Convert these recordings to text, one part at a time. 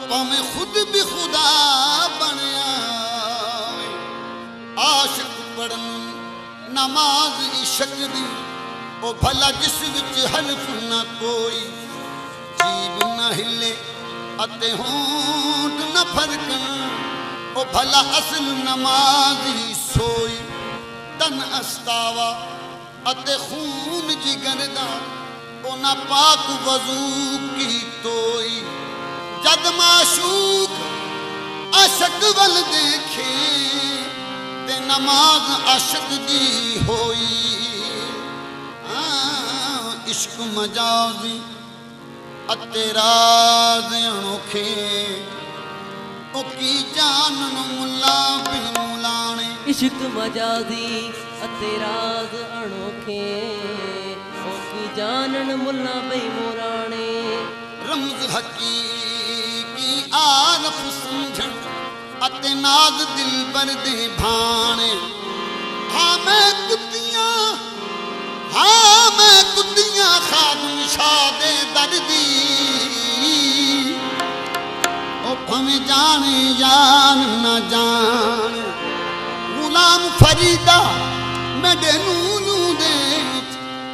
भावें खुद भी खुदा बनया आशिक पढ़न नमाज इश्क दी ओ भला जिस विच हरफ ना कोई जीभ ना हिले अते होंठ न फरकन ओ भला असल नमाजी सोई तन अस्तावा अते खून जिगर दा ओ ना पाक वजू की तोई जद माशूक आशक वल देखे ते नमाज आशक दी होई इश्क मजाजी अते राज अनोखे ओ की जानन मुला बिन मुलाने इश्क मजाजी अते राज अनोखे ओ की जानन मुला बिन मुलाने रमज हकीकी आरफ समझन अते नाज दिल पर दे भाने हाँ मैं कुत्तियां खादम शादे दर्दी ओ भवें जाने जान न जान गुलाम फरीदा मेरे नूनू दे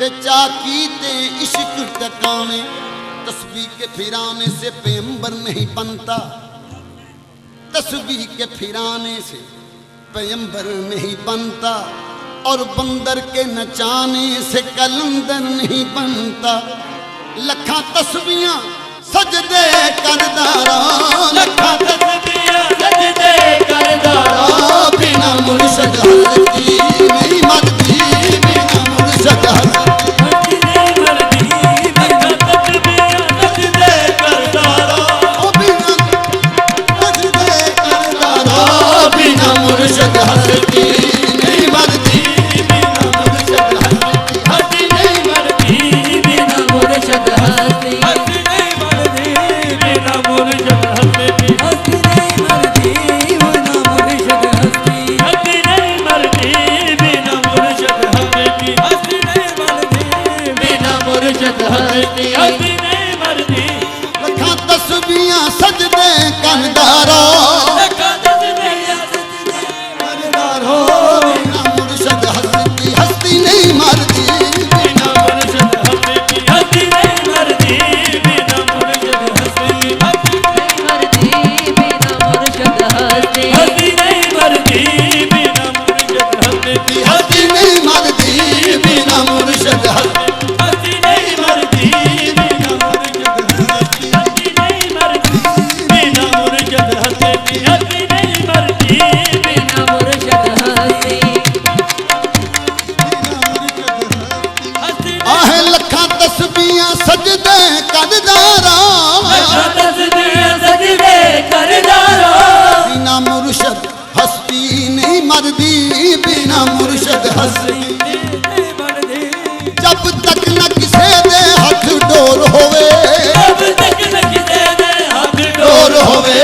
ते चाकी ते इश्क टकाने तस्बीह के फिराने से पैगंबर नहीं बनता तस्बीह के फिराने से पैगंबर नहीं बनता और बंदर के नचाने से कलंदर नहीं बनता लखा तस्बीहां सजदे करदारा लखा तस्बीहां सजदे करदारा बिना मुर्शद हस्ती नहीं मरदी बिना मुर्शद हस्ती नहीं मरदी लखा तस्बीहां सजदे करदारा बिना सजदे करदारा बिना मुर्शद हस्ती नहीं मरदी तस्बीहां सजदे करदारा बिना मुर्शद हस्ती हस्ती नहीं मरदी बिना मुर्शद हस्ती हस्ती नहीं मरदी बिना मुर्शद हस्ती हस्ती नहीं मरदी बिना मुर्शद हस्ती हस्ती नहीं मरदी बिना मुर्शद हस्ती हस्ती नहीं मरदी बिना मुर्शद हस्ती हस्ती नहीं मरदी बिना मुर्शद हस्ती हस्ती नहीं मरदी बिना मुर्शद हस्ती आहे लखा तस्बीहां सजदे करदारा लखा तस्बीहां सजदे करदारा बिना मुर्शद हस्ती नहीं मरदी बिना मुर्शद हस्ती नहीं मरदी जब तक न किसे दे हथ डोर होवे जब तक न किसे दे हथ डोर होवे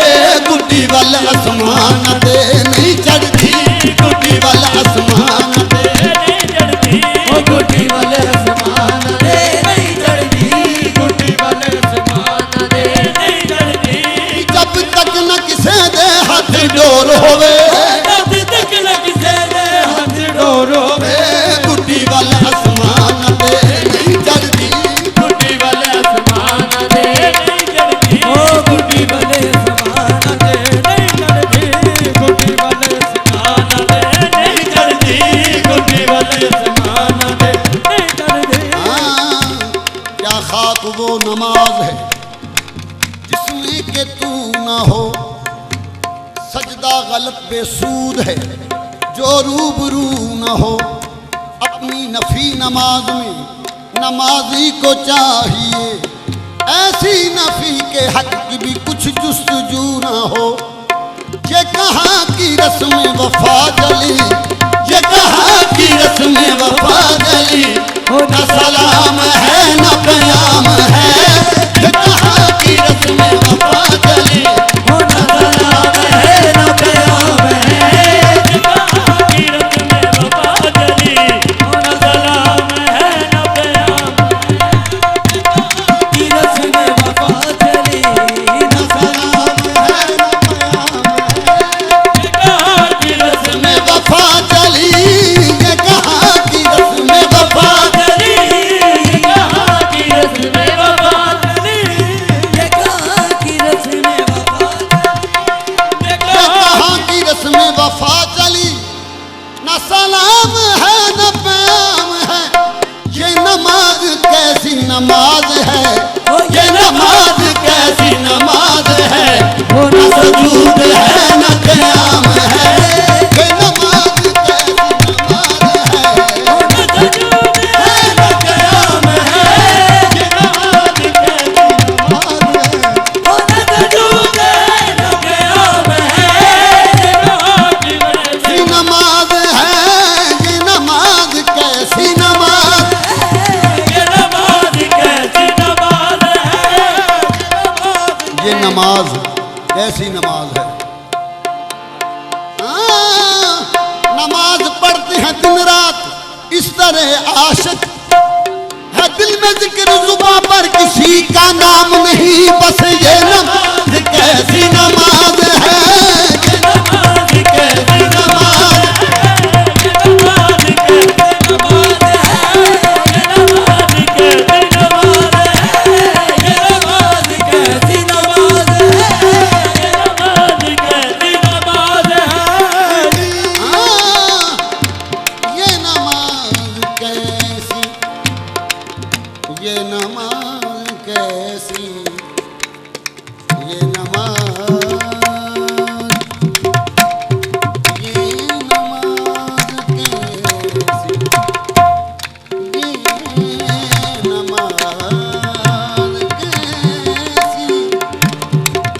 गुड्डी वल आसमान ते नहीं चढ़दी गुड्डी वल आसमान ते नहीं चढ़दी ओ गुड्डी वल आसमान ते नहीं चढ़दी गुड्डी वल आसमान ते नहीं चढ़दी जब तक न किसे दे हथ डोर होवे जब तक न किसे दे हथ डोर होवे गुड्डी वल आसमान ते नहीं चढ़दी गुड्डी वल आसमान ते नहीं चढ़दी ओ गुड्डी वल आसमान ते नहीं चढ़दी गुड्डी वल आसमान ते नहीं चढ़दी गुड्डी वल आसमान ते नहीं चढ़दी क्या खाक वो नमाज है जिसमें के तू ना हो सजदा गलत बेसूद है जो रूबरू न हो अपनी नफी नमाज में नमाजी को चाहिए ऐसी नफी के हक की भी कुछ जुस्तजू न हो ये कहाँ की रस्म वफा जली ये कहाँ की रस्म वफा जली न सलाम है न कयाम है ये कहाँ की रस्म वफा जली न सलाम है न कयाम है ये कहाँ की रस्म वफा जली न सलाम है न कयाम की रस्म वफा जली न सलाम नमाज है, ये नमाज कैसी नमाज है, न सुजूद है न क़याम है, ये नमाज कैसी नमाज है, न सुजूद है न क़याम है, ये नमाज कैसी नमाज है, न सुजूद है न क़याम है, ये नमाज है, ये नमाज कैसी नमाज, ये नमाज कैसी नमाज है। नमाज पढ़ते हैं दिन रात इस तरह आशिक है, दिल में जिक्र जुबां पर किसी का नाम नहीं, बस ये नमाज कैसी नमाज है, ये नमाज कैसी नमाज है, ये नमाज कैसी नमाज है, ये नमाज कैसी नमाज है, ये नमाज कैसी नमाज है, ये नमाज कैसी नमाज है। ये नमाज कैसी, ये नमाज कैसी, ये नमाज, ये नमाज कैसी, ये नमाज कैसी,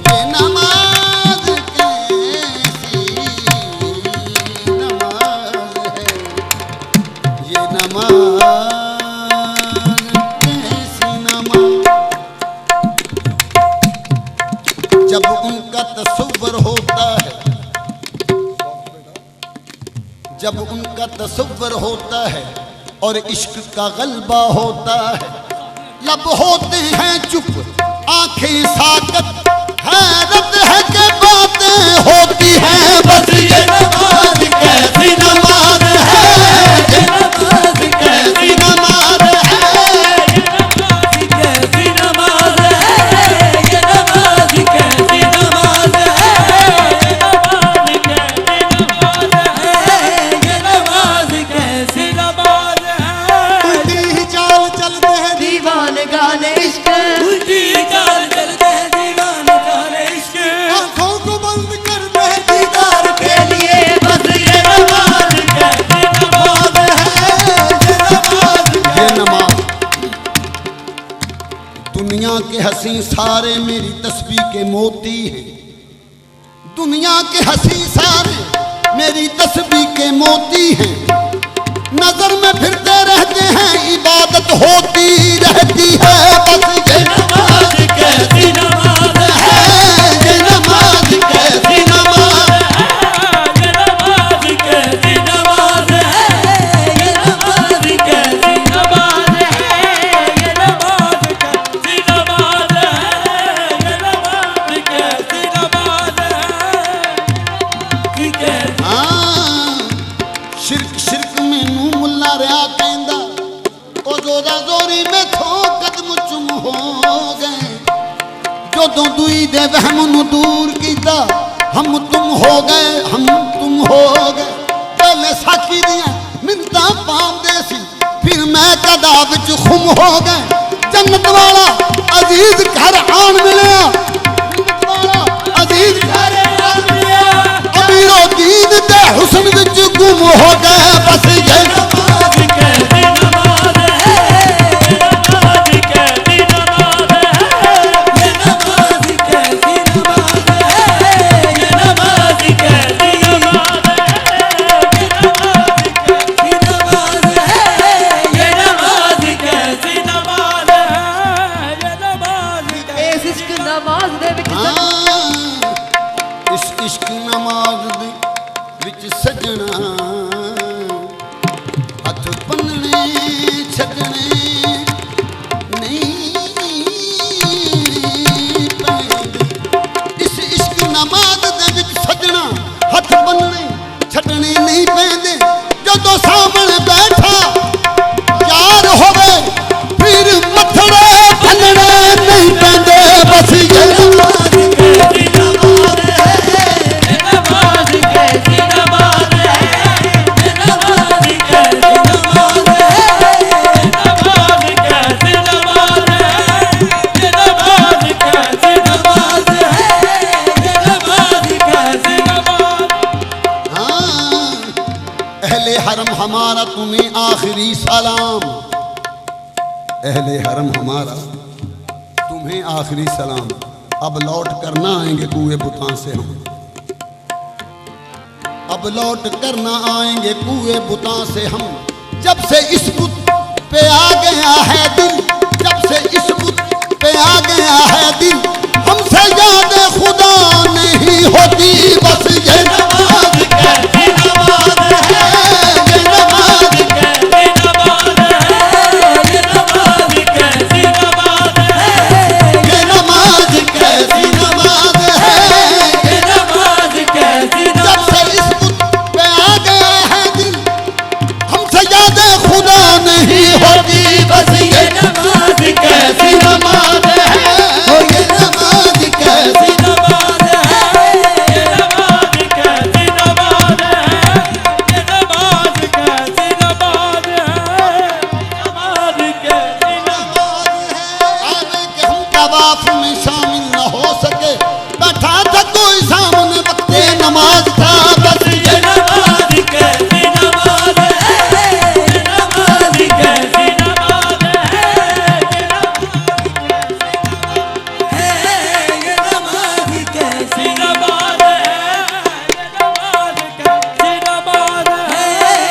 ये नमाज कैसी नमाज है, ये नमाज कैसी नमाज। जब उनका तसव्वुर होता है, जब उनका तसव्वुर होता है और इश्क का गलबा होता है, लब होते हैं चुप आंखें साकत, हैरत है कि बातें होती हैं, बस ये नमाज कैसी नमाज है, ये नमाज कैसी नमाज है, ये नमाज कैसी नमाज है, ये नमाज कैसी नमाज है, ये नमाज कैसी नमाज है, ये नमाज कैसी नमाज है। उल्टी चाल चलते हैं दीवाने गाने इश्क, उल्टी चाल चलते हैं दीवाने गाने इश्क, आंखों को बंद करते हैं दीदार के लिए, बस ये नमाज कैसी नमाज है, ये नमाज। दुनिया के हंसी सारे मेरी तस्बीह के मोती हैं, दुनिया के हंसी सारे मेरी तस्बीह के मोती हैं, नजर में फिरते रहते हैं इबादत होती रहती है, बस ये नमाज कैसी नमाज है, ये नमाज कैसी नमाज है, ये नमाज कैसी नमाज है, ये नमाज कैसी नमाज है, ये नमाज कैसी नमाज है, ये नमाज कैसी नमाज है। शिरक शिरक मैनू मुल्ला रहा कहंदा, ओ जोरा जोरी मैथों कदम चुम हो गए, जोदों दुई दे वहम नू दूर कीता, हम तुम हो गए, हम तुम हो गए, पहले साकी दियां मिन्नतां पाउंदे सी, फिर मैं कदा विच खुम हो गए, जन्नत वाला अजीज घर आन मिलिया, जन्नत वाला अजीज घर आन मिलिया, अमीरो दीन दे हुस्न विच गुम हो गए, बस ये नमाज कैसी नमाज है, ये नमाज कैसी नमाज है, ये नमाज कैसी नमाज है, ये नमाज कैसी नमाज है, ये नमाज कैसी नमाज है, ये नमाज कैसी नमाज है, ये नमाज इस इश्क नमाज दे विच इस इश्क नमाज दे विच सजना, हथ बनने छडने नहीं पैंदे, इस इश्क नमाज दे विच सजना, हथ बनने छडने नहीं पैंदे, जदों सामने बैठा यार होवे, फिर मथड़े बनने नहीं पैंदे, बस ये नमाज कैसी नमाज है, ये नमाज कैसी नमाज है, ये नमाज कैसी नमाज है, ये नमाज हमारा तुम्हें आखिरी सलाम, अहले हरम हमारा तुम्हें आखिरी सलाम। अब लौट कर ना आएंगे कुएं बुतां से हम, अब लौट कर ना आएंगे कुएं बुतां से हम। जब से इस बुत पे आ गया है दिल, जब से इस बुत पे आ गया है दिल, हमसे याद खुदा नहीं होती। बस ये नमाज कैसी नमाज है, ये नमाज कैसी नमाज है, ये नमाज कैसी नमाज है, ये नमाज कैसी नमाज है, ये नमाज कैसी। जब से इस बुत पे आ गया है दिल, हमसे याद खुदा नहीं होती। बस ये नमाज कैसी नमाज है, ये नमाज कैसी नमाज है, ये नमाज कैसी नमाज है, ये नमाज कैसी नमाज है, नमाज कैसी नमाज है। आगे के हम तवाफ में शामिल न हो सके, बैठा था कोई सामने वक्ते नमाज था। बस ये नमाज कैसी नमाज है, ये नमाज कैसी नमाज है, ये नमाज कैसी नमाज है, ये नमाज है,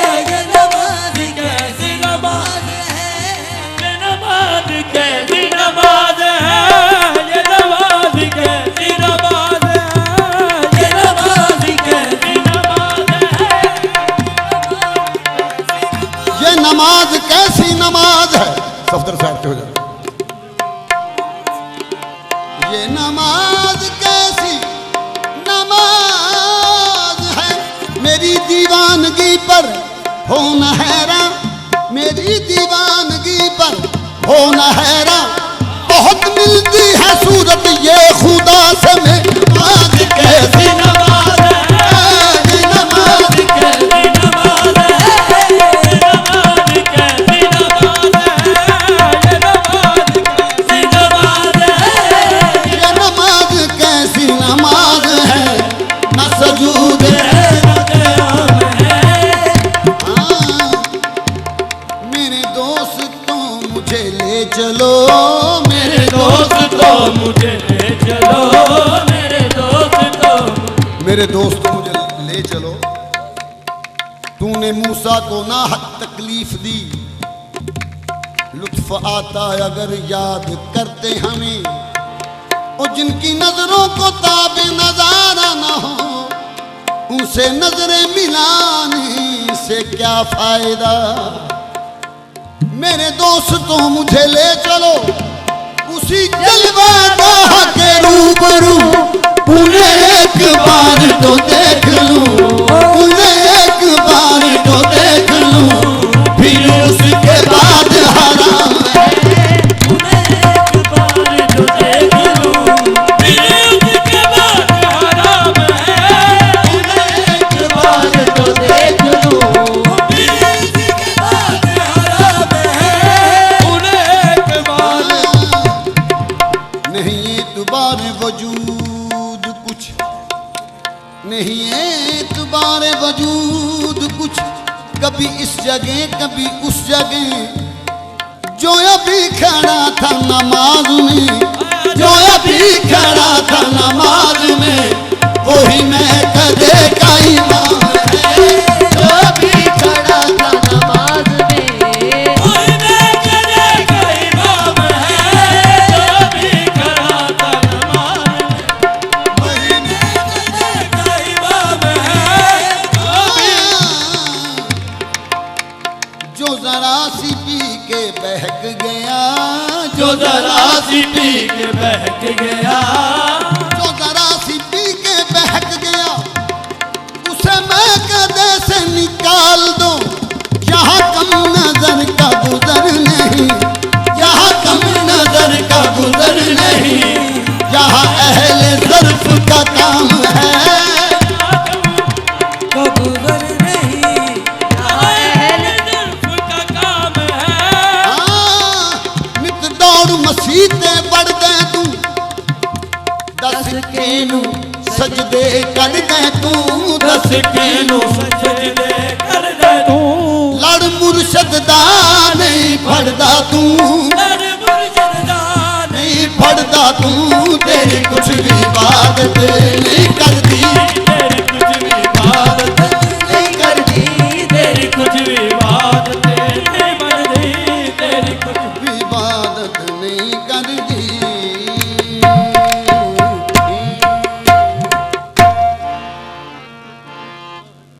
ये नमाज कैसी नमाज है, ये नमाज कैसी नमाज है, ये नमाज कैसी नमाज है, ये नमाज कैसी नमाज है, ये नमाज कैसी नमाज है। सफदर साहब के हो जाए। ये नमाज कैसी नमाज है, मेरी दीवानगी पर हो न हैरान, मेरी दीवानगी पर हो न हैरान। बहुत मिलती है सूरत ये खुदा से में, नमाज कैसी नमाज है, ये नमाज कैसी नमाज है, ये नमाज कैसी नमाज है, ये नमाज कैसी नमाज है, ये नमाज कैसी नमाज है। न सजूद है न क़याम है। हाँ, मेरे दोस्तों मुझे ले चलो, मेरे दोस्तों मुझे ले चलो, मेरे दोस्तों, मेरे दोस्तों मुझे ले चलो। तूने मूसा को ना हद तकलीफ दी, लुत्फ आता अगर याद करते हमें। और जिनकी नजरों को ताबे नजारा न हो, उनसे नजरें मिलाने से क्या फायदा। मेरे दोस्तों मुझे ले चलो उसी जलवागाह के रूबरू, उन्हें एक बार तो देख लूं, उन्हें एक बार तो देख लूं, फिर उसके बाद हराम है। उन्हें एक बार तो देख लूं, फिर उसके बाद हराम है। उन्हें एक बार तो देख लूं, फिर उसके बाद हराम है। उन्हें एक बार नहीं एतबार वजूद कुछ, नहीं एतबार वजूद कुछ, कभी इस जगह कभी उस जगह। जो अभी खड़ा था नमाज में, जो अभी खड़ा था नमाज में, वही मैं कदे का इमाम है। जो अभी खड़ा था नमाज में, वही मैं कदे का इमाम है। जो अभी खड़ा था नमाज में, वही मैं कदे का इमाम है। जो जरा सी पी के बहक गया, जो जरा सी पी के बहक गया, जो जरा सी पी के बहक गया, उसे मैं कदे से निकाल दो। यहाँ कम नजर का गुजर नहीं, यहाँ कम नजर का गुजर नहीं, यहाँ अहले ज़र्फ़ का काम है। मसीते बढ़ गए तू, दस केनू सजदे कर दे तू, दस केनू सजदे कर दे तू। मुर्शद दा नहीं फड़दा तू, दर मुर्शद दा नहीं फड़दा तू, तेरी कुछ भी इबादत